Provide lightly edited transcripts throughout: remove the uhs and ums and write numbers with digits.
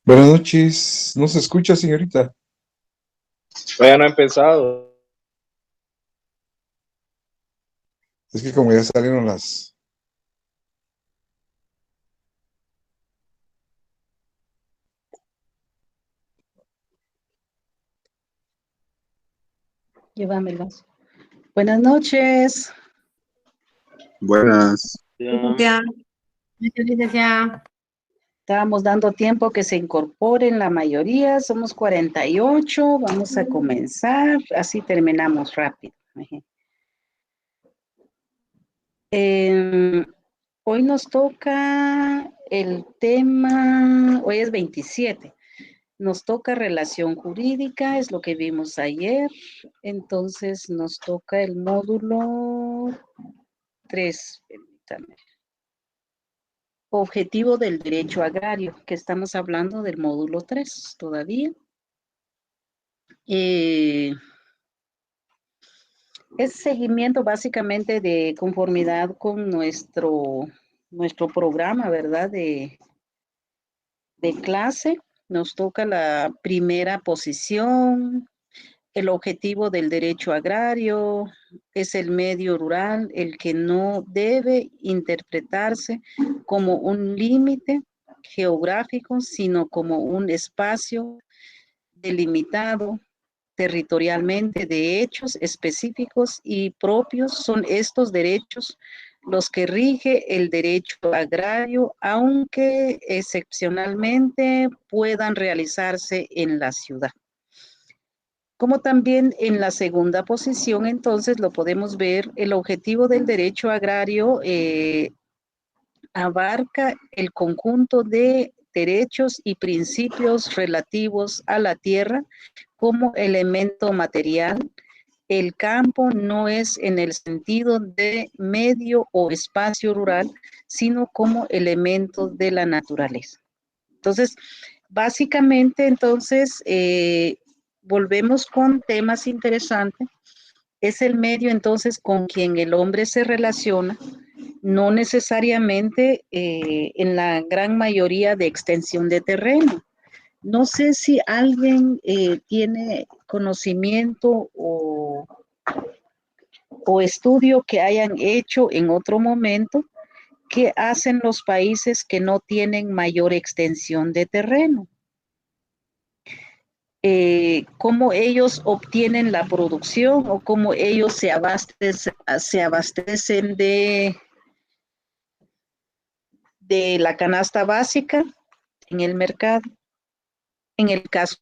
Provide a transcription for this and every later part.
Buenas noches. ¿No se escucha, señorita? Todavía no he empezado. Es que como ya salieron las... Llévame el vaso. Buenas noches. Buenas. Ya. Licenciada. Estábamos dando tiempo que se incorporen la mayoría, somos 48, vamos a comenzar, así terminamos rápido. Hoy nos toca el tema, hoy es 27, nos toca relación jurídica, es lo que vimos ayer, entonces nos toca el módulo 3, permítame. Objetivo del derecho agrario, que estamos hablando del módulo 3 todavía. Es seguimiento básicamente de conformidad con nuestro programa, ¿verdad? De clase. Nos toca la primera posición. El objetivo del derecho agrario es el medio rural, el que no debe interpretarse como un límite geográfico, sino como un espacio delimitado territorialmente de hechos específicos y propios. Son estos derechos los que rige el derecho agrario, aunque excepcionalmente puedan realizarse en la ciudad. Como también en la segunda posición, entonces, lo podemos ver, el objetivo del derecho agrario abarca el conjunto de derechos y principios relativos a la tierra como elemento material. El campo no es en el sentido de medio o espacio rural, sino como elemento de la naturaleza. Entonces, básicamente, entonces, volvemos con temas interesantes. Es el medio, entonces, con quien el hombre se relaciona, no necesariamente en la gran mayoría de extensión de terreno. No sé si alguien tiene conocimiento o estudio que hayan hecho en otro momento. ¿Qué hacen los países que no tienen mayor extensión de terreno? ¿Cómo ellos obtienen la producción o cómo ellos se abastecen de la canasta básica en el mercado? En el caso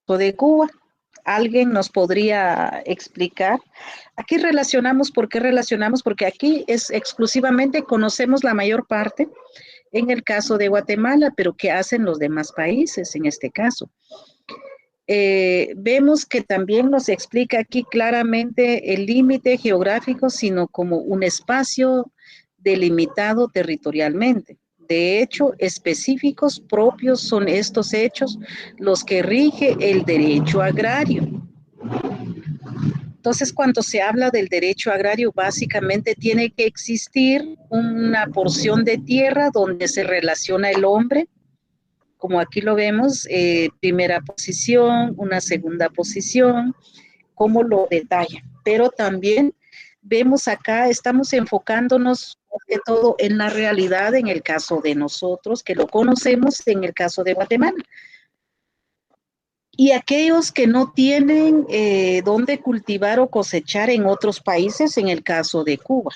de Cuba, ¿alguien nos podría explicar? Aquí relacionamos, ¿por qué relacionamos? Porque aquí es exclusivamente, conocemos la mayor parte en el caso de Guatemala, pero ¿qué hacen los demás países en este caso? Vemos que también nos explica aquí claramente el límite geográfico, sino como un espacio delimitado territorialmente. De hecho, específicos propios son estos hechos los que rige el derecho agrario. Entonces, cuando se habla del derecho agrario, básicamente tiene que existir una porción de tierra donde se relaciona el hombre, como aquí lo vemos, primera posición, una segunda posición, cómo lo detalla. Pero también vemos acá, estamos enfocándonos de todo en la realidad en el caso de nosotros, que lo conocemos en el caso de Guatemala. Y aquellos que no tienen dónde cultivar o cosechar en otros países, en el caso de Cuba.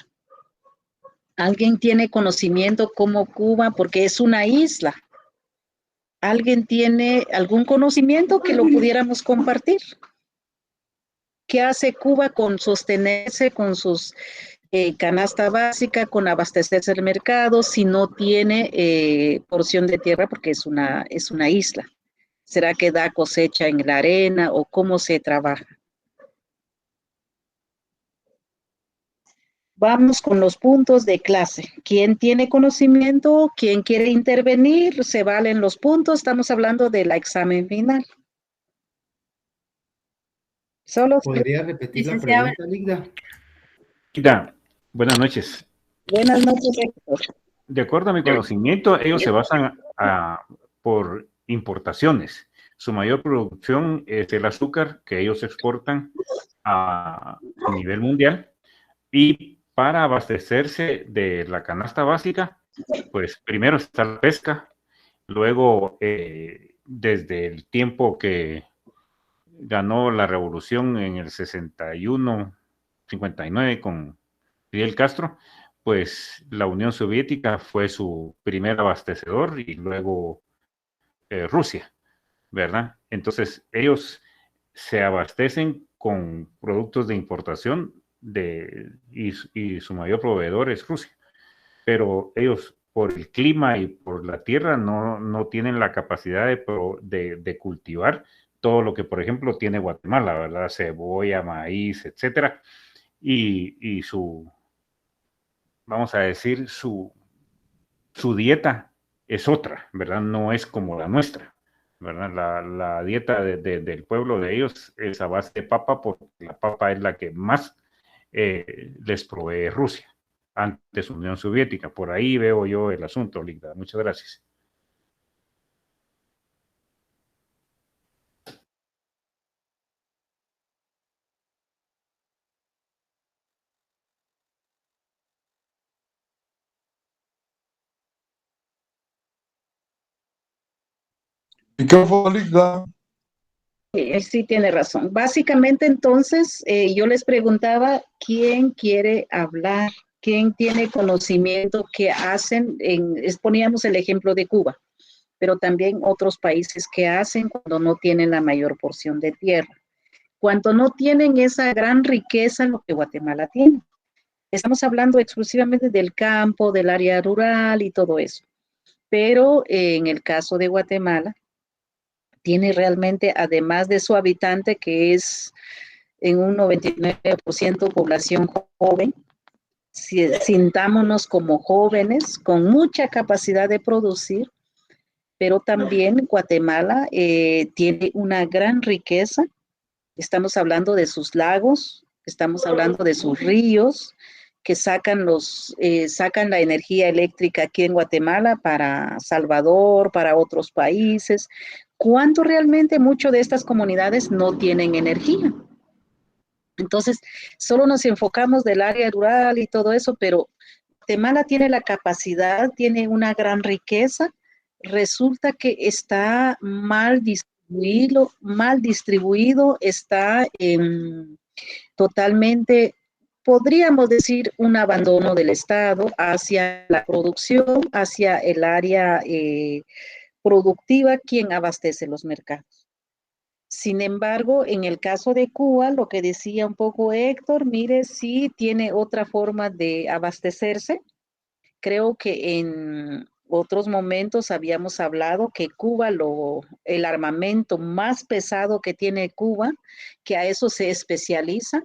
¿Alguien tiene conocimiento como Cuba? Porque es una isla. ¿Alguien tiene algún conocimiento que lo pudiéramos compartir? ¿Qué hace Cuba con sostenerse con sus canasta básica, con abastecerse el mercado, si no tiene porción de tierra porque es una isla? ¿Será que da cosecha en la arena o cómo se trabaja? Vamos con los puntos de clase. ¿Quién tiene conocimiento? ¿Quién quiere intervenir? Se valen los puntos. Estamos hablando del examen final. Solo ¿Podría repetir la Licenciada. pregunta, Ligda? Ya. Buenas noches. Buenas noches, Héctor. De acuerdo a mi conocimiento, ellos se basan por importaciones. Su mayor producción es el azúcar que ellos exportan a nivel mundial, y para abastecerse de la canasta básica, pues primero está la pesca, luego desde el tiempo que ganó la revolución en el 61, 59 con Fidel Castro, pues la Unión Soviética fue su primer abastecedor y luego Rusia, ¿verdad? Entonces ellos se abastecen con productos de importación y su mayor proveedor es Rusia, pero ellos por el clima y por la tierra no tienen la capacidad de cultivar todo lo que, por ejemplo, tiene Guatemala, ¿verdad? Cebolla, maíz, etcétera, y vamos a decir, su dieta es otra, ¿verdad? No es como la nuestra, ¿verdad? La dieta del pueblo de ellos es a base de papa, porque la papa es la que más les provee Rusia, antes Unión Soviética. Por ahí veo yo el asunto, Linda. Muchas gracias. Micrófono, Linda. Sí, tiene razón. Básicamente, entonces, yo les preguntaba quién quiere hablar, quién tiene conocimiento, qué hacen. Poníamos el ejemplo de Cuba, pero también otros países que hacen cuando no tienen la mayor porción de tierra, cuando no tienen esa gran riqueza, lo que Guatemala tiene. Estamos hablando exclusivamente del campo, del área rural y todo eso. Pero en el caso de Guatemala, tiene realmente, además de su habitante, que es en un 99% población joven, sintámonos como jóvenes con mucha capacidad de producir, pero también Guatemala tiene una gran riqueza. Estamos hablando de sus lagos, estamos hablando de sus ríos, que sacan la energía eléctrica aquí en Guatemala para Salvador, para otros países, cuando realmente muchas de estas comunidades no tienen energía. Entonces, solo nos enfocamos del área rural y todo eso, pero Guatemala tiene la capacidad, tiene una gran riqueza. Resulta que está mal distribuido, está totalmente, podríamos decir, un abandono del Estado hacia la producción, hacia el área productiva, quien abastece los mercados. Sin embargo, en el caso de Cuba, lo que decía un poco Héctor, mire, sí tiene otra forma de abastecerse. Creo que en otros momentos habíamos hablado que Cuba, el armamento más pesado que tiene Cuba, que a eso se especializa,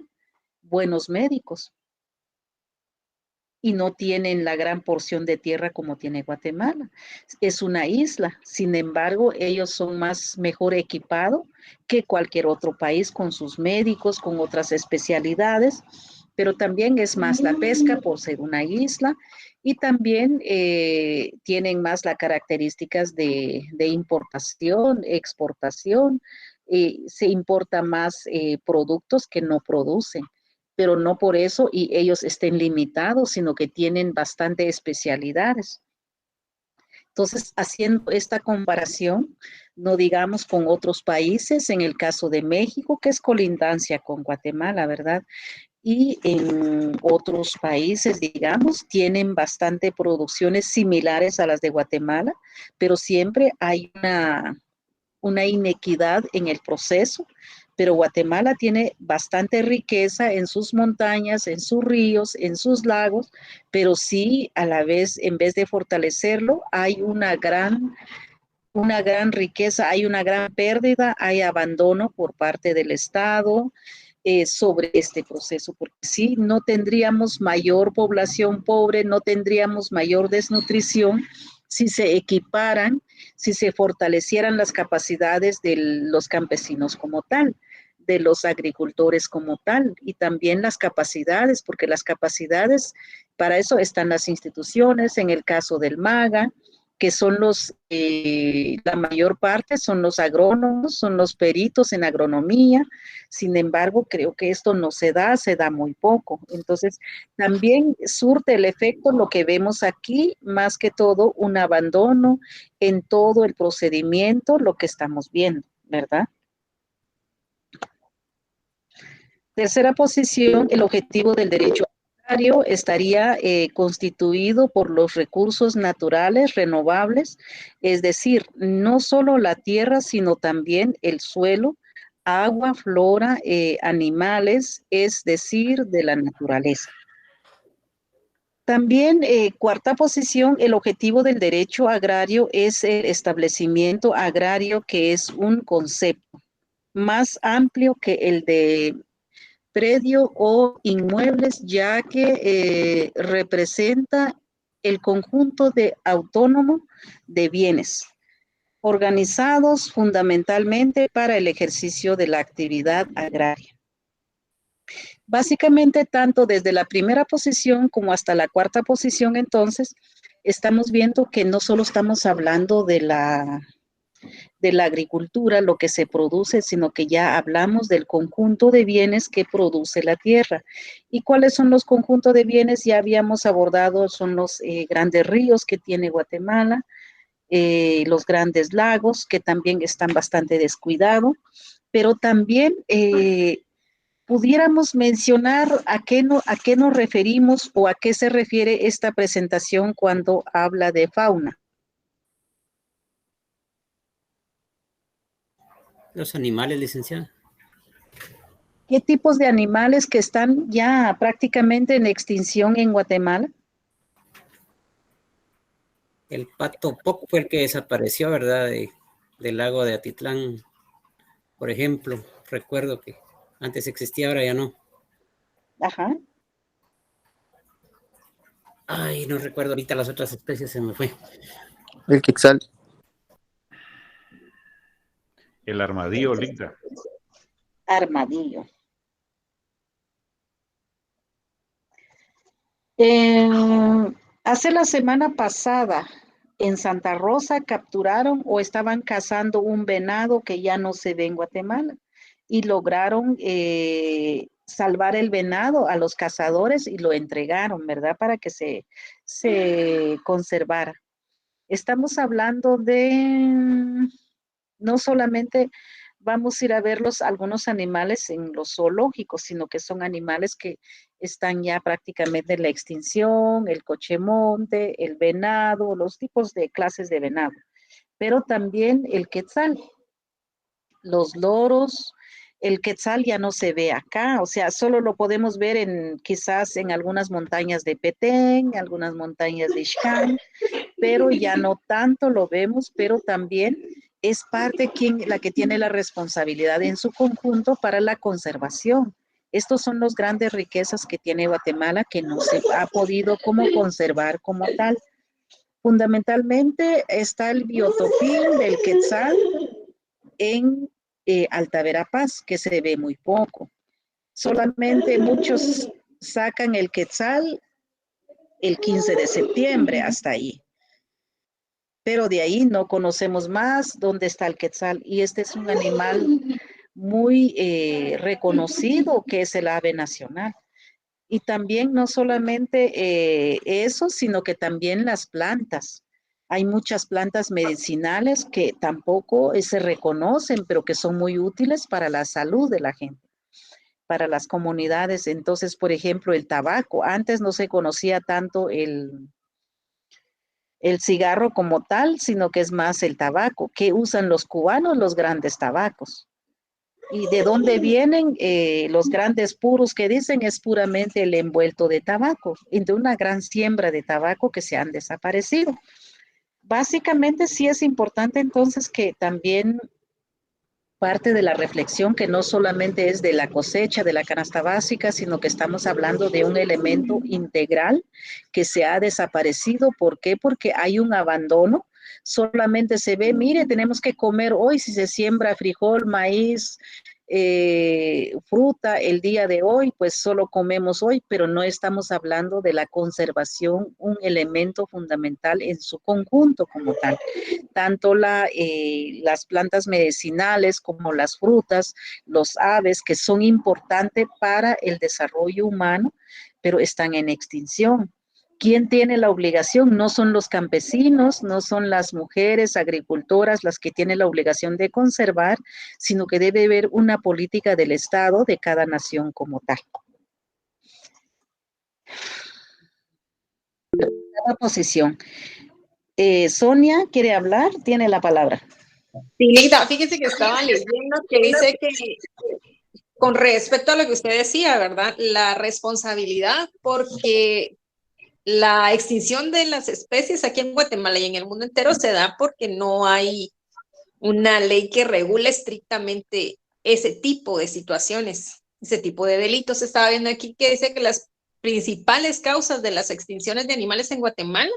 buenos médicos. Y no tienen la gran porción de tierra como tiene Guatemala. Es una isla, sin embargo, ellos son mejor equipados que cualquier otro país con sus médicos, con otras especialidades, pero también es más la pesca por ser una isla y también tienen más las características de importación, exportación, se importa más productos que no producen, pero no por eso y ellos estén limitados, sino que tienen bastante especialidades. Entonces, haciendo esta comparación, no digamos con otros países, en el caso de México, que es colindancia con Guatemala, ¿verdad? Y en otros países, digamos, tienen bastante producciones similares a las de Guatemala, pero siempre hay una inequidad en el proceso, pero Guatemala tiene bastante riqueza en sus montañas, en sus ríos, en sus lagos, pero sí a la vez, en vez de fortalecerlo, hay una gran riqueza, hay una gran pérdida, hay abandono por parte del Estado sobre este proceso, porque si no tendríamos mayor población pobre, no tendríamos mayor desnutrición si se equiparan, si se fortalecieran las capacidades de los campesinos como tal. de los agricultores como tal y también las capacidades, porque las capacidades, para eso están las instituciones, en el caso del MAGA, que son la mayor parte son los agrónomos, son los peritos en agronomía. Sin embargo, creo que esto no se da muy poco. Entonces, también surte el efecto lo que vemos aquí, más que todo un abandono en todo el procedimiento, lo que estamos viendo, ¿verdad? Tercera posición, el objetivo del derecho agrario estaría constituido por los recursos naturales renovables, es decir, no solo la tierra, sino también el suelo, agua, flora, animales, es decir, de la naturaleza. También, cuarta posición, el objetivo del derecho agrario es el establecimiento agrario, que es un concepto más amplio que el de predio o inmuebles, ya que representa el conjunto de autónomo de bienes organizados fundamentalmente para el ejercicio de la actividad agraria. Básicamente, tanto desde la primera posición como hasta la cuarta posición, entonces, estamos viendo que no solo estamos hablando de la agricultura, lo que se produce, sino que ya hablamos del conjunto de bienes que produce la tierra. ¿Y cuáles son los conjuntos de bienes? Ya habíamos abordado, son los grandes ríos que tiene Guatemala, los grandes lagos, que también están bastante descuidados, pero también pudiéramos mencionar a qué nos referimos o a qué se refiere esta presentación cuando habla de fauna. Los animales, licenciada. ¿Qué tipos de animales que están ya prácticamente en extinción en Guatemala? El pato poco fue el que desapareció, ¿verdad? Del lago de Atitlán, por ejemplo. Recuerdo que antes existía, ahora ya no. Ajá. Ay, no recuerdo ahorita las otras especies, se me fue. El quetzal. El armadillo, Ligda. Armadillo. Hace la semana pasada en Santa Rosa capturaron o estaban cazando un venado que ya no se ve en Guatemala y lograron salvar el venado a los cazadores y lo entregaron, ¿verdad? Para que se conservara. Estamos hablando de, no solamente vamos a ir a ver algunos animales en los zoológicos, sino que son animales que están ya prácticamente en la extinción, el cochemonte, el venado, los tipos de clases de venado, pero también el quetzal, los loros. El quetzal ya no se ve acá, o sea, solo lo podemos ver quizás en algunas montañas de Petén, algunas montañas de Xcán, pero ya no tanto lo vemos, pero también es parte la que tiene la responsabilidad en su conjunto para la conservación. Estos son las grandes riquezas que tiene Guatemala, que no se ha podido conservar como tal. Fundamentalmente está el biotopín del quetzal en Alta Verapaz, que se ve muy poco. Solamente muchos sacan el quetzal el 15 de septiembre, hasta ahí. Pero de ahí no conocemos más dónde está el quetzal. Y este es un animal muy reconocido, que es el ave nacional. Y también no solamente eso, sino que también las plantas. Hay muchas plantas medicinales que tampoco se reconocen, pero que son muy útiles para la salud de la gente, para las comunidades. Entonces, por ejemplo, el tabaco. Antes no se conocía tanto el cigarro como tal, sino que es más el tabaco. ¿Qué usan los cubanos? Los grandes tabacos. ¿Y de dónde vienen los grandes puros que dicen? Es puramente el envuelto de tabaco, y de una gran siembra de tabaco que se han desaparecido. Básicamente sí es importante entonces que también parte de la reflexión, que no solamente es de la cosecha, de la canasta básica, sino que estamos hablando de un elemento integral que se ha desaparecido. ¿Por qué? Porque hay un abandono. Solamente se ve, mire, tenemos que comer hoy si se siembra frijol, maíz, fruta el día de hoy, pues solo comemos hoy, pero no estamos hablando de la conservación, un elemento fundamental en su conjunto como tal. Tanto las plantas medicinales como las frutas, los aves, que son importantes para el desarrollo humano, pero están en extinción. ¿Quién tiene la obligación? No son los campesinos, no son las mujeres agricultoras las que tienen la obligación de conservar, sino que debe haber una política del Estado de cada nación como tal. La posición. Sonia, ¿quiere hablar? Tiene la palabra. Sí, Lita, fíjese que estaba leyendo que dice que con respecto a lo que usted decía, ¿verdad? La responsabilidad porque la extinción de las especies aquí en Guatemala y en el mundo entero se da porque no hay una ley que regule estrictamente ese tipo de situaciones, ese tipo de delitos. Estaba viendo aquí que dice que las principales causas de las extinciones de animales en Guatemala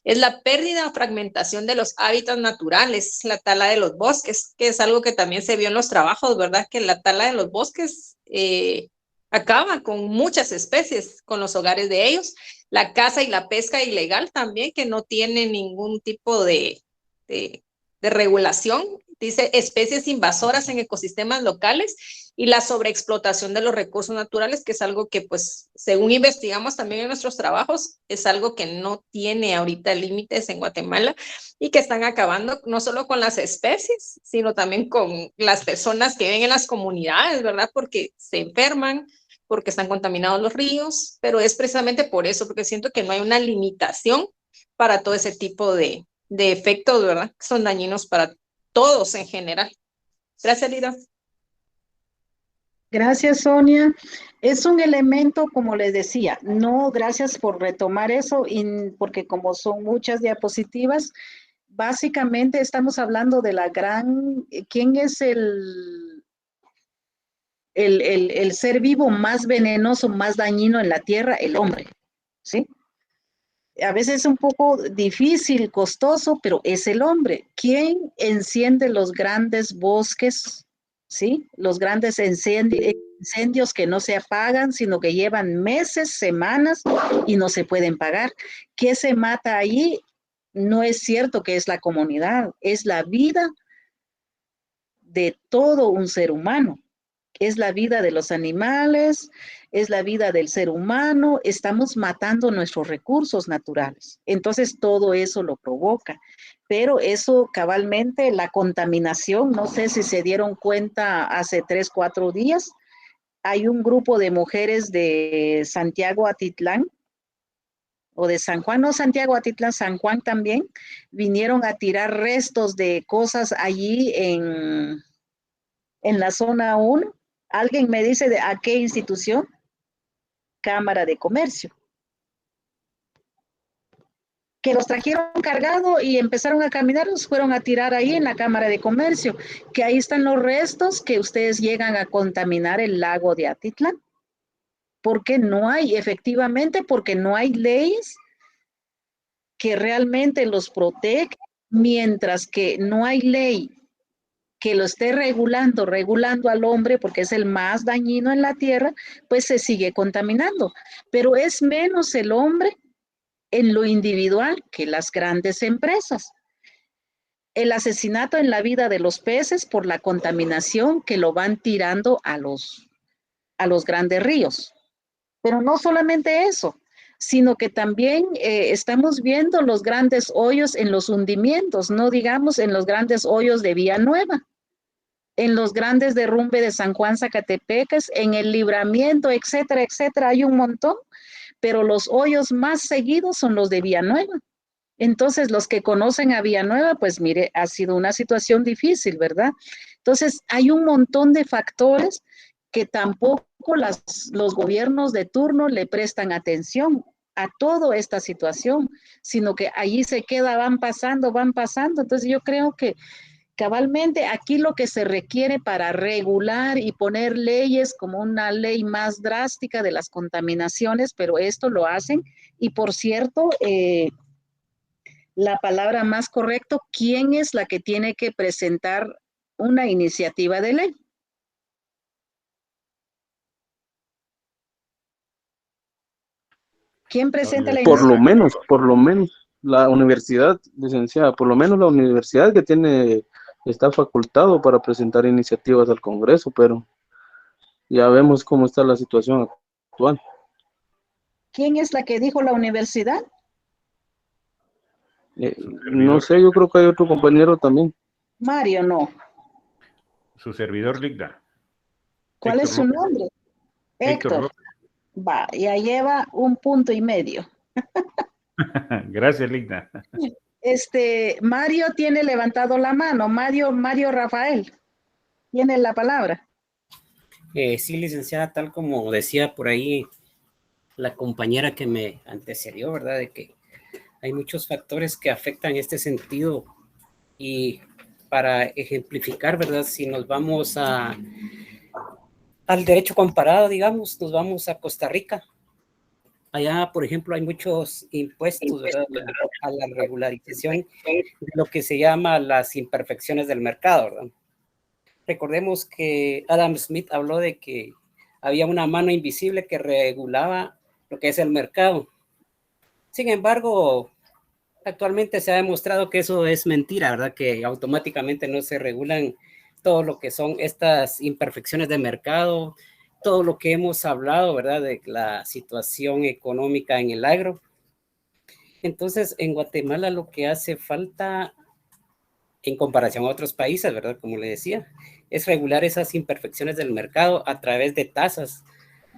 es la pérdida o fragmentación de los hábitats naturales, la tala de los bosques, que es algo que también se vio en los trabajos, ¿verdad? Que la tala de los bosques acaba con muchas especies, con los hogares de ellos. La caza y la pesca ilegal también, que no tiene ningún tipo de regulación. Dice especies invasoras en ecosistemas locales y la sobreexplotación de los recursos naturales, que es algo que, pues, según investigamos también en nuestros trabajos, es algo que no tiene ahorita límites en Guatemala y que están acabando no solo con las especies, sino también con las personas que viven en las comunidades, ¿verdad? Porque se enferman, porque están contaminados los ríos, pero es precisamente por eso, porque siento que no hay una limitación para todo ese tipo de efectos, ¿verdad? Que son dañinos para todos en general. Gracias, Lida. Gracias, Sonia. Es un elemento, como les decía, no, gracias por retomar eso, porque como son muchas diapositivas, básicamente estamos hablando de la gran, ¿quién es el ser vivo más venenoso, más dañino en la Tierra? El hombre, ¿sí? A veces es un poco difícil, costoso, pero es el hombre. ¿Quién enciende los grandes bosques? ¿Sí? Los grandes incendios que no se apagan, sino que llevan meses, semanas y no se pueden pagar. ¿Qué se mata ahí? No es cierto que es la comunidad, es la vida de todo un ser humano. Es la vida de los animales, es la vida del ser humano, estamos matando nuestros recursos naturales. Entonces todo eso lo provoca. Pero eso cabalmente, la contaminación, no sé si se dieron cuenta hace 3, 4 días, hay un grupo de mujeres de Santiago Atitlán, o de San Juan, no Santiago Atitlán, San Juan también, vinieron a tirar restos de cosas allí en la zona 1. ¿Alguien me dice de a qué institución? Cámara de Comercio. Que los trajeron cargado y empezaron a caminar, los fueron a tirar ahí en la Cámara de Comercio, que ahí están los restos que ustedes llegan a contaminar el lago de Atitlán. Porque no hay, efectivamente, porque no hay leyes que realmente los protejan, mientras que no hay ley que lo esté regulando al hombre, porque es el más dañino en la tierra, pues se sigue contaminando. Pero es menos el hombre en lo individual que las grandes empresas. El asesinato en la vida de los peces por la contaminación que lo van tirando a los grandes ríos. Pero no solamente eso, sino que también estamos viendo los grandes hoyos en los hundimientos, no digamos en los grandes hoyos de Villanueva, en los grandes derrumbes de San Juan Zacatepecas, en el Libramiento, etcétera, etcétera, hay un montón, pero los hoyos más seguidos son los de Villanueva. Entonces, los que conocen a Villanueva, pues mire, ha sido una situación difícil, ¿verdad? Entonces, hay un montón de factores que tampoco los gobiernos de turno le prestan atención a toda esta situación, sino que allí se queda, van pasando. Entonces, yo creo que cabalmente aquí lo que se requiere para regular y poner leyes como una ley más drástica de las contaminaciones, pero esto lo hacen. Y por cierto, la palabra más correcta, ¿quién es la que tiene que presentar una iniciativa de ley? ¿Quién presenta la Por iniciativa? lo menos, la universidad, licenciada, por lo menos la universidad que tiene, está facultado para presentar iniciativas al Congreso, pero ya vemos cómo está la situación actual. ¿Quién es la que dijo la universidad? No sé, yo creo que hay otro compañero también. Mario, no. Su servidor Ligda. ¿Cuál es Héctor su López. nombre? Héctor Héctor. López. Va, ya lleva 1,5 puntos. Gracias, Ligda. Mario tiene levantado la mano. Mario Rafael. Tiene la palabra. Sí, licenciada, tal como decía por ahí la compañera que me antecedió, ¿verdad? De que hay muchos factores que afectan este sentido y para ejemplificar, ¿verdad? Si nos vamos al derecho comparado, digamos, nos vamos a Costa Rica. Allá, por ejemplo, hay muchos impuestos, ¿verdad? A la regularización de lo que se llama las imperfecciones del mercado, ¿verdad? Recordemos que Adam Smith habló de que había una mano invisible que regulaba lo que es el mercado. Sin embargo, actualmente se ha demostrado que eso es mentira, ¿verdad? Que automáticamente no se regulan todo lo que son estas imperfecciones de mercado, todo lo que hemos hablado, ¿verdad? De la situación económica en el agro. Entonces, en Guatemala lo que hace falta, en comparación a otros países, ¿verdad? Como le decía, es regular esas imperfecciones del mercado a través de tasas,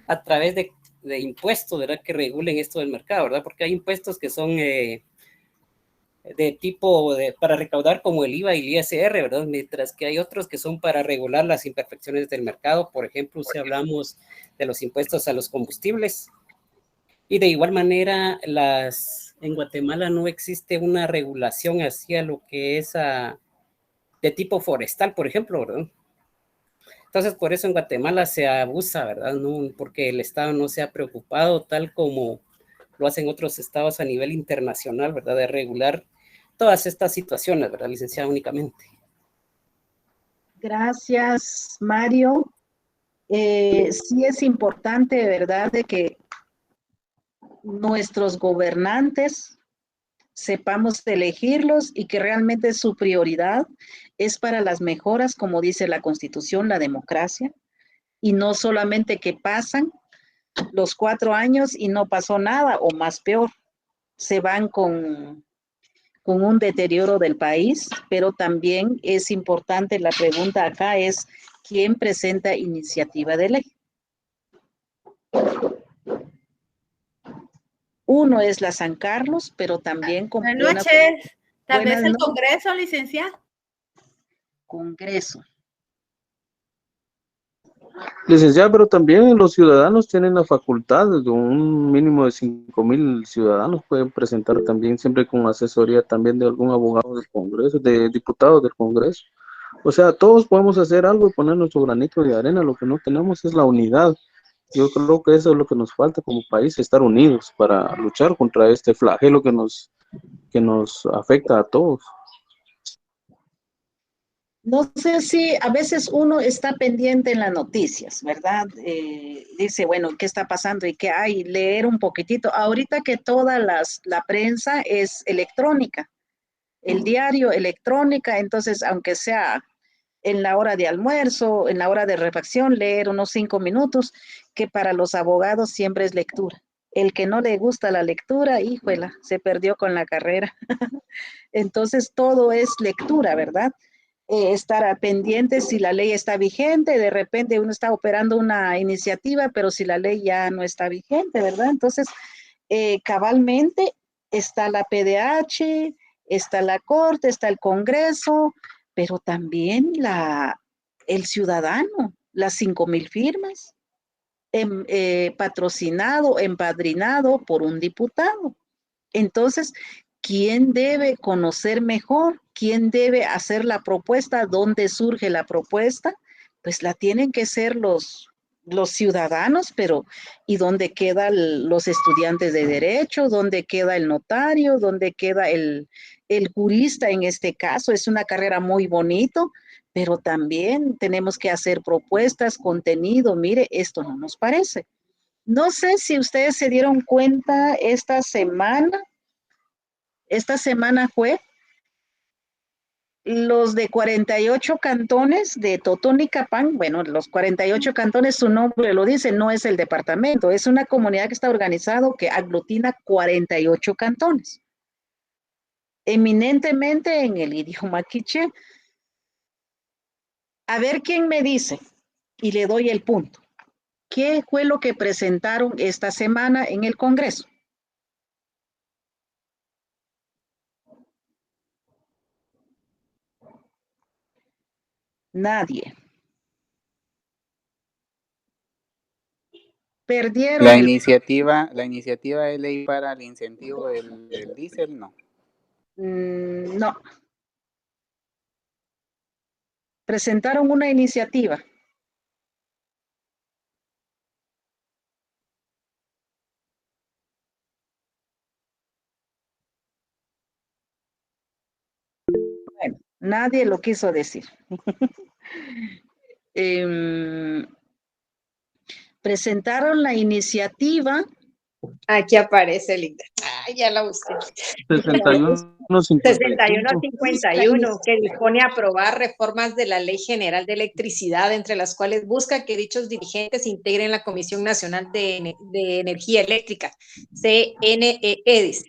a través de impuestos, ¿verdad? Que regulen esto del mercado, ¿verdad? Porque hay impuestos que son de tipo para recaudar como el IVA y el ISR, ¿verdad? Mientras que hay otros que son para regular las imperfecciones del mercado. Por ejemplo, si hablamos de los impuestos a los combustibles. Y de igual manera, en Guatemala no existe una regulación hacia lo que es de tipo forestal, por ejemplo, ¿verdad? Entonces, por eso en Guatemala se abusa, ¿verdad? No, porque el Estado no se ha preocupado, tal como lo hacen otros estados a nivel internacional, ¿verdad? De regular todas estas situaciones, ¿verdad, licenciada? Únicamente. Gracias, Mario. Sí es importante, ¿verdad?, de que nuestros gobernantes sepamos elegirlos y que realmente su prioridad es para las mejoras, como dice la Constitución, la democracia, y no solamente que pasan los 4 años y no pasó nada, o más peor, se van con un deterioro del país, pero también es importante, la pregunta acá es, ¿quién presenta iniciativa de ley? Uno es la San Carlos, pero también con Buenas noches. Tal buenas vez el noches. Congreso, licenciada. Congreso. Licenciada, pero también los ciudadanos tienen la facultad de un mínimo de 5,000 ciudadanos pueden presentar también, siempre con asesoría también de algún abogado del Congreso, de diputados del Congreso. O sea, todos podemos hacer algo y poner nuestro granito de arena. Lo que no tenemos es la unidad. Yo creo que eso es lo que nos falta como país, estar unidos para luchar contra este flagelo que nos afecta a todos. No sé si a veces uno está pendiente en las noticias, ¿verdad? Dice, bueno, ¿qué está pasando y qué hay? Leer un poquitito. Ahorita que toda la prensa es electrónica, el diario electrónica, entonces aunque sea en la hora de almuerzo, en la hora de refacción, leer unos 5 minutos, que para los abogados siempre es lectura. El que no le gusta la lectura, híjola, se perdió con la carrera. Entonces todo es lectura, ¿verdad? Estar pendiente si la ley está vigente, de repente uno está operando una iniciativa, pero si la ley ya no está vigente, ¿verdad? Entonces, cabalmente está la PDH, está la Corte, está el Congreso, pero también el ciudadano, las 5,000 firmas, patrocinado, empadrinado por un diputado. Entonces, ¿quién debe conocer mejor? ¿Quién debe hacer la propuesta? ¿Dónde surge la propuesta? Pues la tienen que ser los ciudadanos, pero ¿y dónde quedan los estudiantes de derecho? ¿Dónde queda el notario? ¿Dónde queda el jurista en este caso? Es una carrera muy bonito, pero también tenemos que hacer propuestas, contenido. Mire, esto no nos parece. No sé si ustedes se dieron cuenta esta semana fue los de 48 cantones de Totonicapán. Bueno, los 48 cantones, su nombre lo dice, no es el departamento, es una comunidad que está organizado que aglutina 48 cantones. Eminentemente en el idioma quiché. A ver quién me dice, y le doy el punto. ¿Qué fue lo que presentaron esta semana en el Congreso? Nadie. Perdieron La el... iniciativa de ley para el incentivo del diésel, no. No. Presentaron una iniciativa. Bueno, nadie lo quiso decir. Presentaron la iniciativa. Aquí aparece, Linda. Ya la busqué. 6151, que dispone a aprobar reformas de la Ley General de Electricidad, entre las cuales busca que dichos dirigentes integren la Comisión Nacional de Energía Eléctrica, CNEE, dice.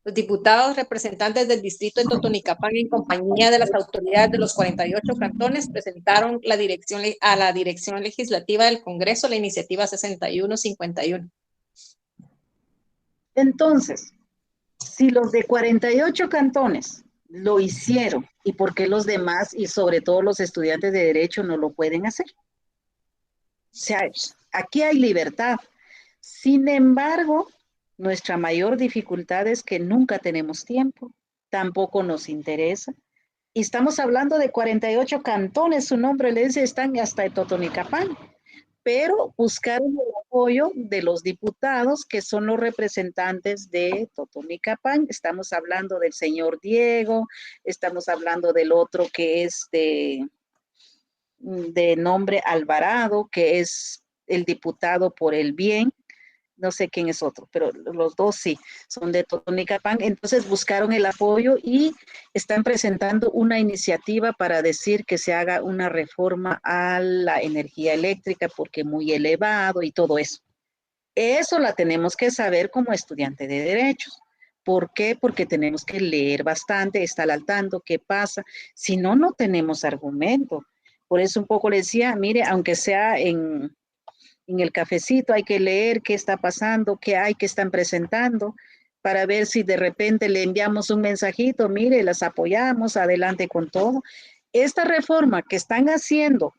Los diputados representantes del distrito de Totonicapán, en compañía de las autoridades de los 48 cantones, presentaron a la Dirección Legislativa del Congreso la iniciativa 6151. Entonces, si los de 48 cantones lo hicieron, ¿y por qué los demás y sobre todo los estudiantes de Derecho no lo pueden hacer? O sea, aquí hay libertad. Sin embargo, nuestra mayor dificultad es que nunca tenemos tiempo, tampoco nos interesa. Y estamos hablando de 48 cantones, su nombre le dice, están hasta de Totonicapán. Pero buscaron el apoyo de los diputados que son los representantes de Totonicapán. Estamos hablando del señor Diego, estamos hablando del otro que es de nombre Alvarado, que es el diputado por el bien. No sé quién es otro, pero los dos sí, son de Totonicapán. Entonces buscaron el apoyo y están presentando una iniciativa para decir que se haga una reforma a la energía eléctrica porque muy elevado y todo eso. Eso la tenemos que saber como estudiante de derechos. ¿Por qué? Porque tenemos que leer bastante, estar al tanto, qué pasa. Si no, no tenemos argumento. Por eso un poco le decía, mire, aunque sea en el cafecito hay que leer qué está pasando, qué hay que están presentando, para ver si de repente le enviamos un mensajito, mire, las apoyamos, adelante con todo. Esta reforma que están haciendo,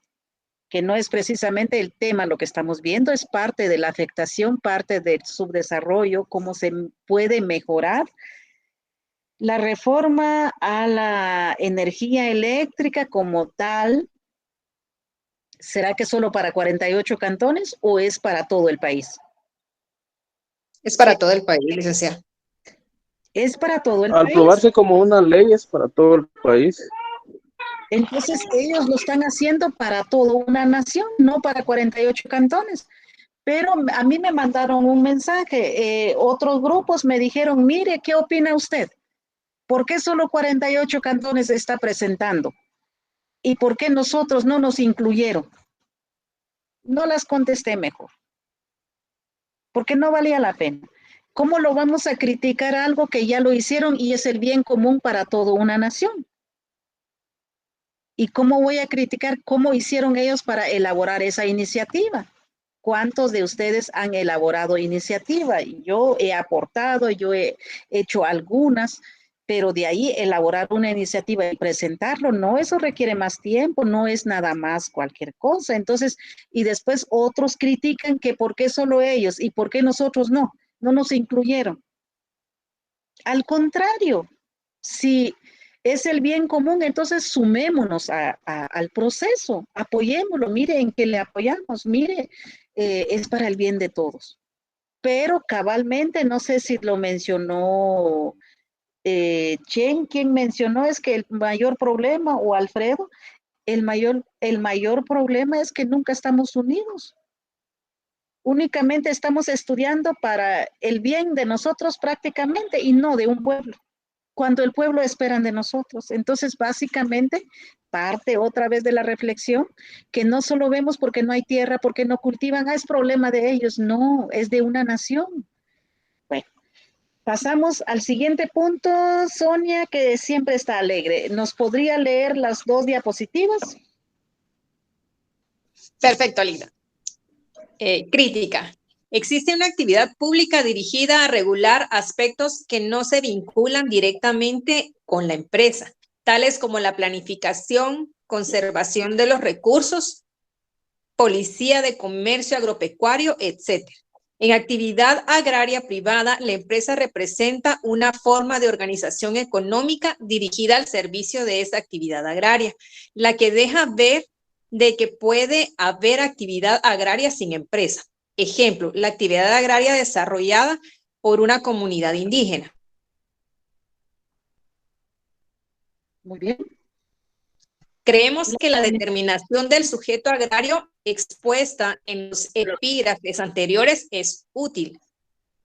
que no es precisamente el tema, lo que estamos viendo es parte de la afectación, parte del subdesarrollo, cómo se puede mejorar. La reforma a la energía eléctrica como tal, ¿será que solo para 48 cantones o es para todo el país? Es para todo el país, licenciada. Es para todo el país. Al aprobarse como una ley es para todo el país. Entonces ellos lo están haciendo para toda una nación, no para 48 cantones. Pero a mí me mandaron un mensaje, otros grupos me dijeron, mire, ¿qué opina usted? ¿Por qué solo 48 cantones está presentando? ¿Y por qué nosotros no nos incluyeron? No las contesté mejor, porque no valía la pena. ¿Cómo lo vamos a criticar algo que ya lo hicieron y es el bien común para toda una nación? ¿Y cómo voy a criticar cómo hicieron ellos para elaborar esa iniciativa? ¿Cuántos de ustedes han elaborado iniciativa? Yo he aportado, yo he hecho algunas, pero de ahí elaborar una iniciativa y presentarlo, no, eso requiere más tiempo, no es nada más cualquier cosa. Entonces, y después otros critican que por qué solo ellos y por qué nosotros no nos incluyeron. Al contrario, si es el bien común, entonces sumémonos al proceso, apoyémoslo, mire en qué le apoyamos, mire, es para el bien de todos. Pero cabalmente, no sé si lo mencionó Chen, quien mencionó es que el mayor problema, o Alfredo, el mayor problema es que nunca estamos unidos. únicamente estamos estudiando para el bien de nosotros prácticamente y no de un pueblo, cuando el pueblo espera de nosotros. Entonces, básicamente, parte otra vez de la reflexión, que no solo vemos porque no hay tierra, porque no cultivan, es problema de ellos, no, es de una nación. Bueno, pasamos al siguiente punto. Sonia, que siempre está alegre, ¿nos podría leer las 2 diapositivas? Perfecto, Linda. Crítica. Existe una actividad pública dirigida a regular aspectos que no se vinculan directamente con la empresa, tales como la planificación, conservación de los recursos, policía de comercio agropecuario, etc. En actividad agraria privada, la empresa representa una forma de organización económica dirigida al servicio de esa actividad agraria, la que deja ver de que puede haber actividad agraria sin empresa. Ejemplo, la actividad agraria desarrollada por una comunidad indígena. Muy bien. Creemos que la determinación del sujeto agrario expuesta en los epígrafes anteriores es útil,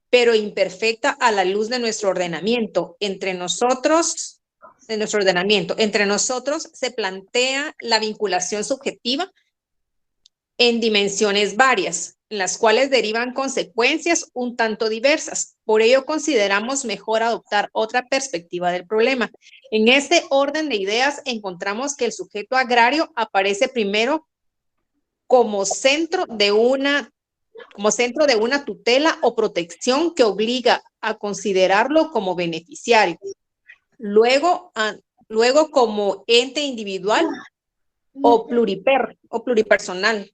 pero imperfecta a la luz de nuestro ordenamiento. Entre nosotros se plantea la vinculación subjetiva en dimensiones varias, en las cuales derivan consecuencias un tanto diversas. Por ello, consideramos mejor adoptar otra perspectiva del problema. En este orden de ideas, encontramos que el sujeto agrario aparece primero como centro de una tutela o protección que obliga a considerarlo como beneficiario. Luego como ente individual o pluripersonal.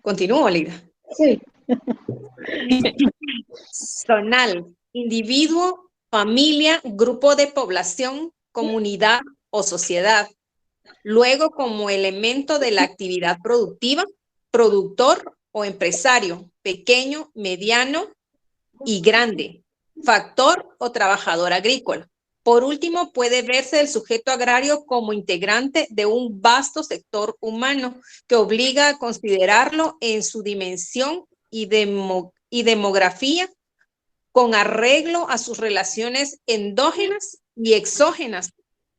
Continúo, Lida. Sí. Zonal, individuo, familia, grupo de población, comunidad o sociedad. Luego, como elemento de la actividad productiva, productor o empresario, pequeño, mediano y grande, factor o trabajador agrícola. Por último, puede verse el sujeto agrario como integrante de un vasto sector humano que obliga a considerarlo en su dimensión y demografía con arreglo a sus relaciones endógenas y exógenas,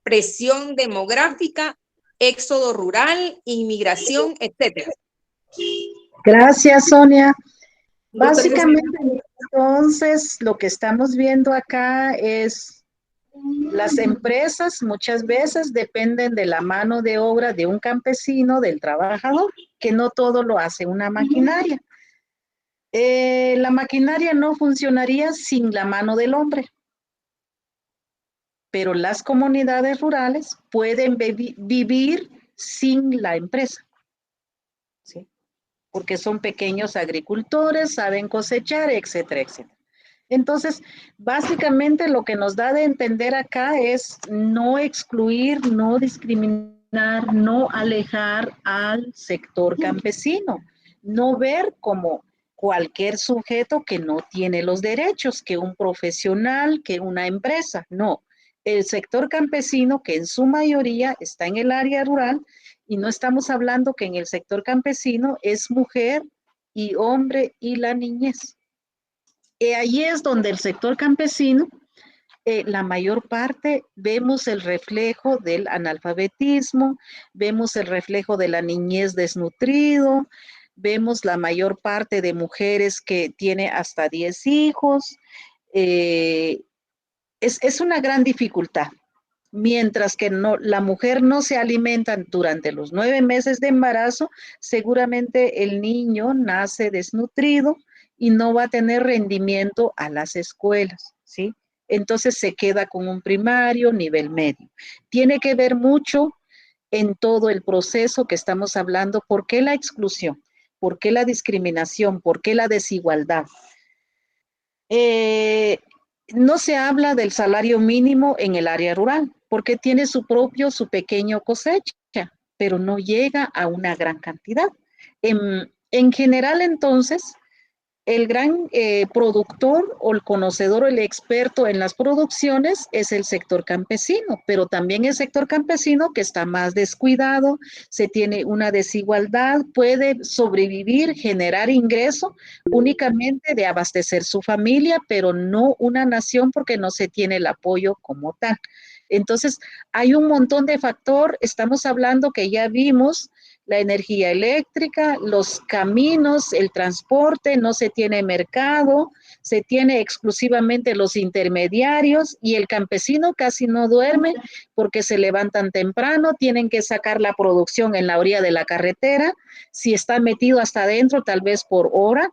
presión demográfica, éxodo rural, inmigración, etc. Gracias, Sonia. Básicamente, entonces, lo que estamos viendo acá es las empresas muchas veces dependen de la mano de obra de un campesino, del trabajador, que no todo lo hace una maquinaria. La maquinaria no funcionaría sin la mano del hombre, pero las comunidades rurales pueden vivir sin la empresa, ¿sí? Porque son pequeños agricultores, saben cosechar, etcétera, etcétera. Entonces, básicamente lo que nos da de entender acá es no excluir, no discriminar, no alejar al sector campesino, no ver como cualquier sujeto que no tiene los derechos, que un profesional, que una empresa, no. El sector campesino, que en su mayoría está en el área rural, y no estamos hablando que en el sector campesino es mujer y hombre y la niñez. Allí es donde el sector campesino, la mayor parte, vemos el reflejo del analfabetismo, vemos el reflejo de la niñez desnutrido, vemos la mayor parte de mujeres que tiene hasta 10 hijos. Es una gran dificultad. Mientras que la mujer no se alimenta durante los 9 meses de embarazo, seguramente el niño nace desnutrido y no va a tener rendimiento a las escuelas, ¿sí? Entonces se queda con un primario, nivel medio. Tiene que ver mucho en todo el proceso que estamos hablando. ¿Por qué la exclusión? ¿Por qué la discriminación? ¿Por qué la desigualdad? No se habla del salario mínimo en el área rural, porque tiene su pequeño cosecha, pero no llega a una gran cantidad. En general, entonces, El gran productor o el conocedor o el experto en las producciones es el sector campesino, pero también el sector campesino que está más descuidado, se tiene una desigualdad, puede sobrevivir, generar ingreso únicamente de abastecer su familia, pero no una nación porque no se tiene el apoyo como tal. Entonces, hay un montón de factor, estamos hablando que ya vimos la energía eléctrica, los caminos, el transporte, no se tiene mercado, se tiene exclusivamente los intermediarios y el campesino casi no duerme porque se levantan temprano, tienen que sacar la producción en la orilla de la carretera, si está metido hasta adentro tal vez por hora,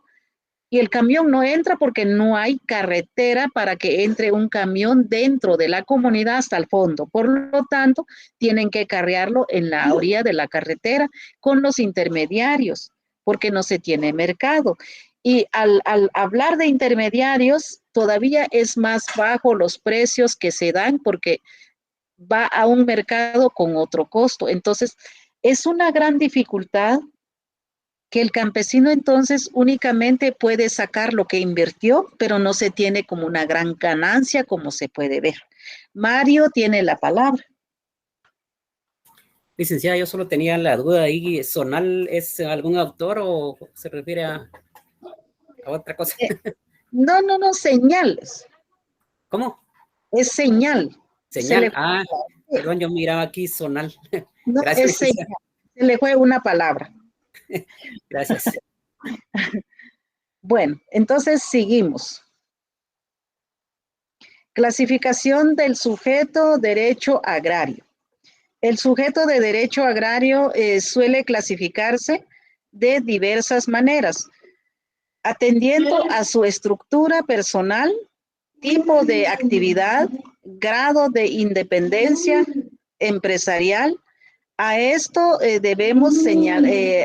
y el camión no entra porque no hay carretera para que entre un camión dentro de la comunidad hasta el fondo. Por lo tanto, tienen que carrearlo en la orilla de la carretera con los intermediarios, porque no se tiene mercado. Y al hablar de intermediarios, todavía es más bajo los precios que se dan porque va a un mercado con otro costo. Entonces, es una gran dificultad que el campesino entonces únicamente puede sacar lo que invirtió, pero no se tiene como una gran ganancia como se puede ver. Mario tiene la palabra. Licenciada, yo solo tenía la duda ahí, ¿Zonal es algún autor o se refiere a otra cosa? No, señales. ¿Cómo? Es señal. Señal. Perdón, yo miraba aquí Zonal. No, Gracias, es señal. Se le fue una palabra. Gracias. Bueno, entonces seguimos. Clasificación del sujeto derecho agrario. El sujeto de derecho agrario suele clasificarse de diversas maneras, atendiendo a su estructura personal, tipo de actividad, grado de independencia empresarial. A esto debemos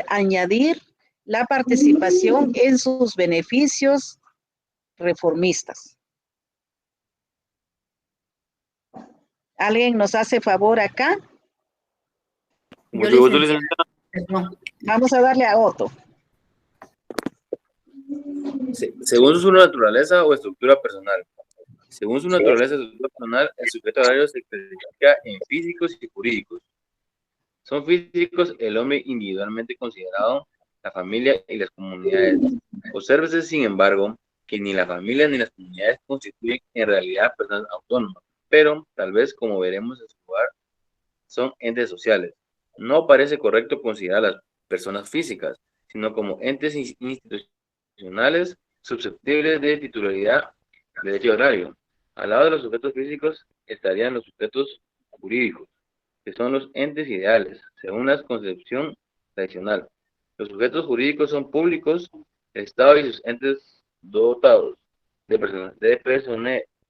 añadir la participación en sus beneficios reformistas. ¿Alguien nos hace favor acá? Mucho gusto, licenciada. Vamos a darle a Otto. Según su naturaleza o estructura personal. Según su naturaleza o estructura personal, el sujeto agrario se clasifica en físicos y jurídicos. Son físicos el hombre individualmente considerado, la familia y las comunidades. Obsérvese, sin embargo, que ni la familia ni las comunidades constituyen en realidad personas autónomas, pero tal vez, como veremos en su lugar, son entes sociales. No parece correcto considerar a las personas físicas, sino como entes institucionales susceptibles de titularidad de derecho agrario. Al lado de los sujetos físicos estarían los sujetos jurídicos, que son los entes ideales, según la concepción tradicional. Los sujetos jurídicos son públicos, el Estado y sus entes dotados de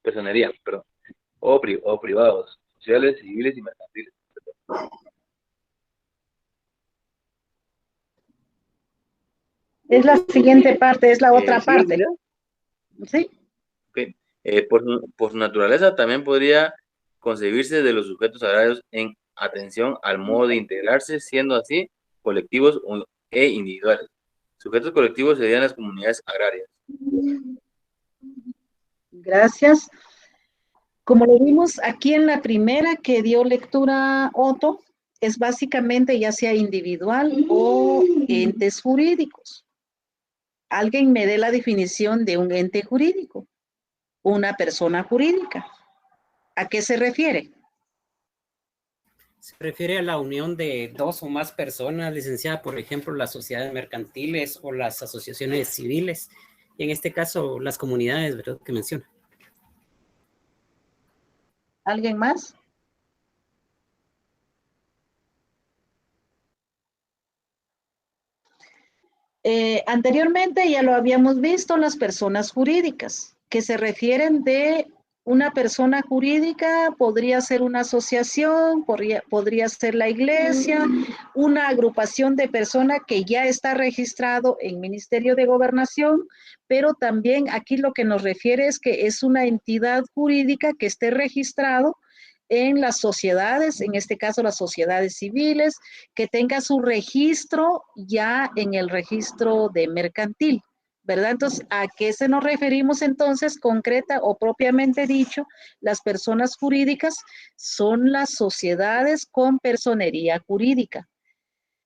personería, o privados, sociales, civiles y mercantiles. Es la siguiente parte, es la otra parte. ¿Sí? Okay. Por su naturaleza también podría concebirse de los sujetos agrarios en atención al modo de integrarse, siendo así colectivos e individuales. Sujetos colectivos serían las comunidades agrarias. Gracias. Como lo vimos aquí en la primera que dio lectura Otto, es básicamente ya sea individual o entes jurídicos. Alguien me dé la definición de un ente jurídico, una persona jurídica. ¿A qué se refiere? Se refiere a la unión de dos o más personas, licenciada, por ejemplo, las sociedades mercantiles o las asociaciones civiles, y en este caso las comunidades, ¿verdad?, que menciona. ¿Alguien más? Anteriormente ya lo habíamos visto, las personas jurídicas, que se refieren de una persona jurídica, podría ser una asociación, podría ser la iglesia, una agrupación de personas que ya está registrado en Ministerio de Gobernación, pero también aquí lo que nos refiere es que es una entidad jurídica que esté registrado en las sociedades, en este caso las sociedades civiles, que tenga su registro ya en el registro de mercantil, ¿verdad? Entonces, ¿a qué se nos referimos entonces concreta o propiamente dicho? Las personas jurídicas son las sociedades con personería jurídica.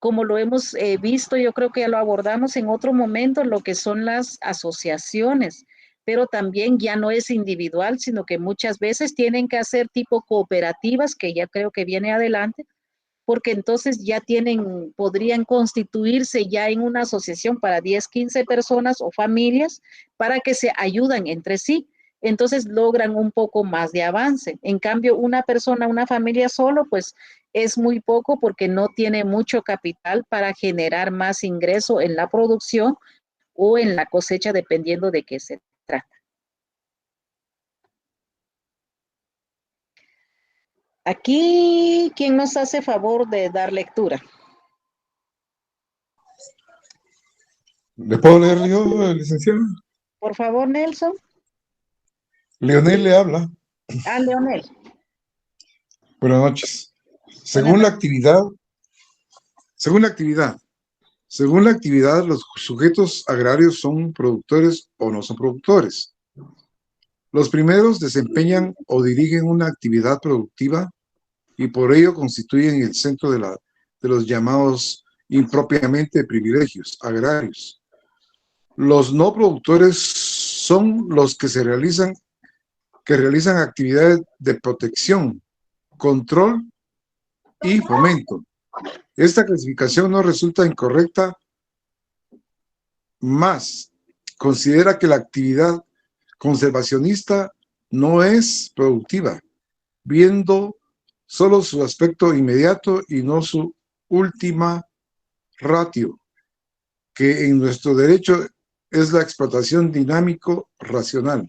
Como lo hemos visto, yo creo que ya lo abordamos en otro momento, lo que son las asociaciones, pero también ya no es individual, sino que muchas veces tienen que hacer tipo cooperativas, que ya creo que viene adelante, porque entonces ya podrían constituirse ya en una asociación para 10, 15 personas o familias para que se ayuden entre sí. Entonces logran un poco más de avance. En cambio, una persona, una familia solo, pues es muy poco porque no tiene mucho capital para generar más ingreso en la producción o en la cosecha, dependiendo de qué se trata. Aquí, ¿quién nos hace favor de dar lectura? ¿Le puedo leer yo, licenciado? Por favor, Nelson. Leonel le habla. Ah, Leonel. Buenas noches. Según la actividad, los sujetos agrarios son productores o no son productores. Los primeros desempeñan o dirigen una actividad productiva y por ello constituyen el centro de los llamados impropiamente privilegios agrarios. Los no productores son los que realizan actividades de protección, control y fomento. Esta clasificación no resulta incorrecta, más considera que la actividad conservacionista no es productiva, viendo solo su aspecto inmediato y no su última ratio, que en nuestro derecho es la explotación dinámico-racional.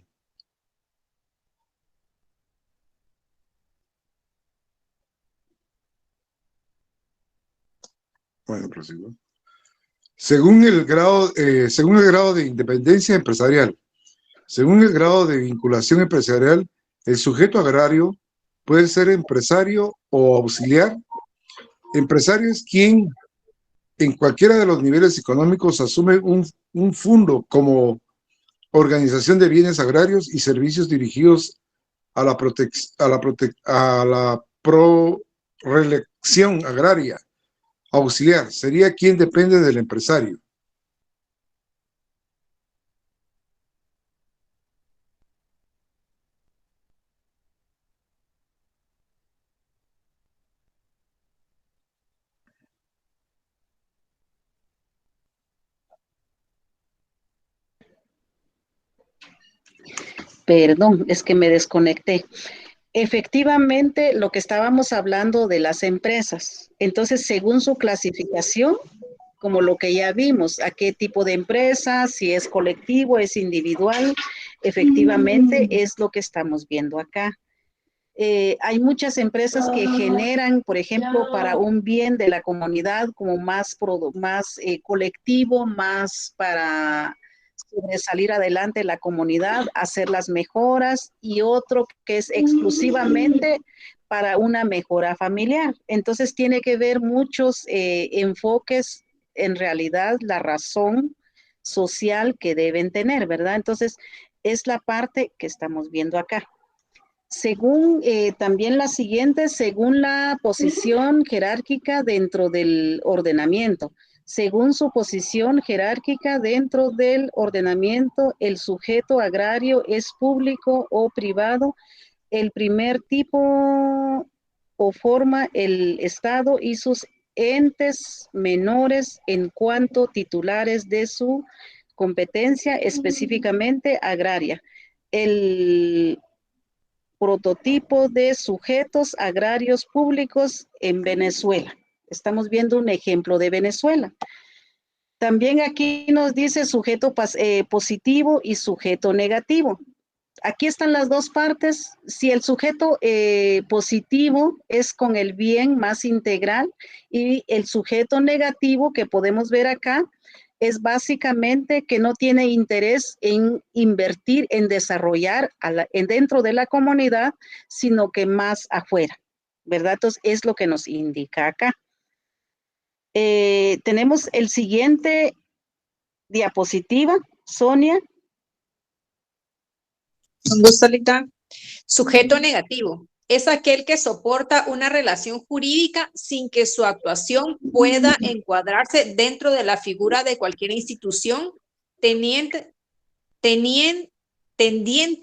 Bueno, prosigo. Según el grado de independencia empresarial, según el grado de vinculación empresarial, el sujeto agrario puede ser empresario o auxiliar. Empresario es quien en cualquiera de los niveles económicos asume un fondo como organización de bienes agrarios y servicios dirigidos a la prorelección agraria. Auxiliar sería quien depende del empresario. Perdón, es que me desconecté. Efectivamente, lo que estábamos hablando de las empresas. Entonces, según su clasificación, como lo que ya vimos, a qué tipo de empresa, si es colectivo, es individual, efectivamente es lo que estamos viendo acá. Hay muchas empresas que generan, por ejemplo, para un bien de la comunidad, como más colectivo, más para salir adelante la comunidad, hacer las mejoras, y otro que es exclusivamente para una mejora familiar. Entonces tiene que ver muchos enfoques, en realidad, la razón social que deben tener, ¿verdad? Entonces es la parte que estamos viendo acá. Según también la siguiente, según la posición jerárquica dentro del ordenamiento. Según su posición jerárquica dentro del ordenamiento, el sujeto agrario es público o privado. El primer tipo o forma el Estado y sus entes menores en cuanto titulares de su competencia específicamente agraria. El prototipo de sujetos agrarios públicos en Venezuela. Estamos viendo un ejemplo de Venezuela. También aquí nos dice sujeto positivo y sujeto negativo. Aquí están las dos partes. Si el sujeto positivo es con el bien más integral, y el sujeto negativo que podemos ver acá es básicamente que no tiene interés en invertir, en desarrollar dentro de la comunidad, sino que más afuera, ¿verdad? Entonces es lo que nos indica acá. Tenemos el siguiente diapositiva. Sonia. Con gusto, Lita. Sujeto negativo. Es aquel que soporta una relación jurídica sin que su actuación pueda encuadrarse dentro de la figura de cualquier institución tendiente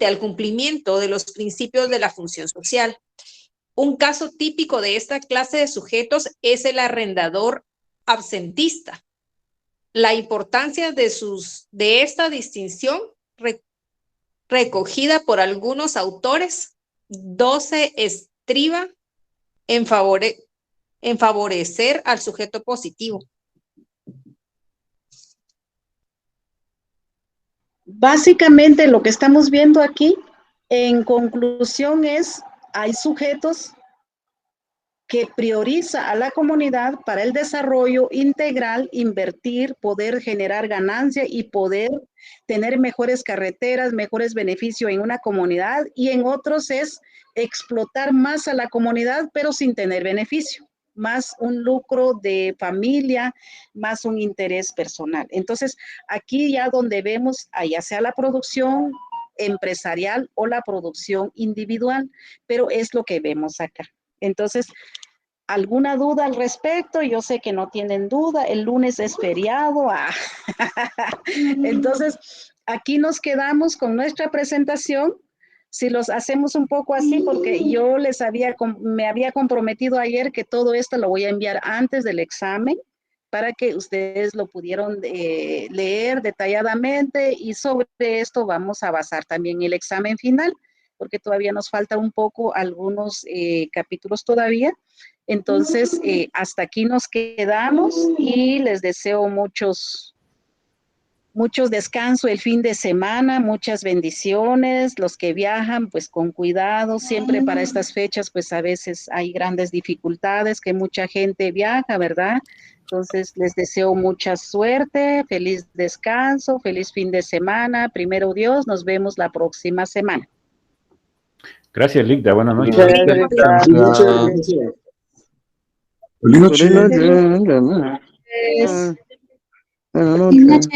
al cumplimiento de los principios de la función social. Un caso típico de esta clase de sujetos es el arrendador absentista. La importancia de esta distinción recogida por algunos autores 12 estriba en favorecer al sujeto positivo. Básicamente lo que estamos viendo aquí, en conclusión, es hay sujetos que prioriza a la comunidad para el desarrollo integral, invertir, poder generar ganancia y poder tener mejores carreteras, mejores beneficios en una comunidad, y en otros es explotar más a la comunidad, pero sin tener beneficio, más un lucro de familia, más un interés personal. Entonces, aquí ya donde vemos, ya sea la producción empresarial o la producción individual, pero es lo que vemos acá. Entonces, ¿alguna duda al respecto? Yo sé que no tienen duda, el lunes es feriado. Entonces, aquí nos quedamos con nuestra presentación. Si los hacemos un poco así, porque yo me había comprometido ayer que todo esto lo voy a enviar antes del examen para que ustedes lo pudieran leer detalladamente, y sobre esto vamos a basar también el examen final, porque todavía nos falta un poco algunos capítulos todavía. Entonces, hasta aquí nos quedamos y les deseo muchos descanso el fin de semana, muchas bendiciones. Los que viajan, pues con cuidado, siempre para estas fechas, pues a veces hay grandes dificultades, que mucha gente viaja, ¿verdad? Entonces, les deseo mucha suerte, feliz descanso, feliz fin de semana. Primero Dios, nos vemos la próxima semana. Gracias, Ligda. Buenas noches. Buenas noches.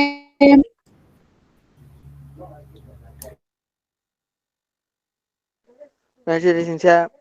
Gracias, licenciada.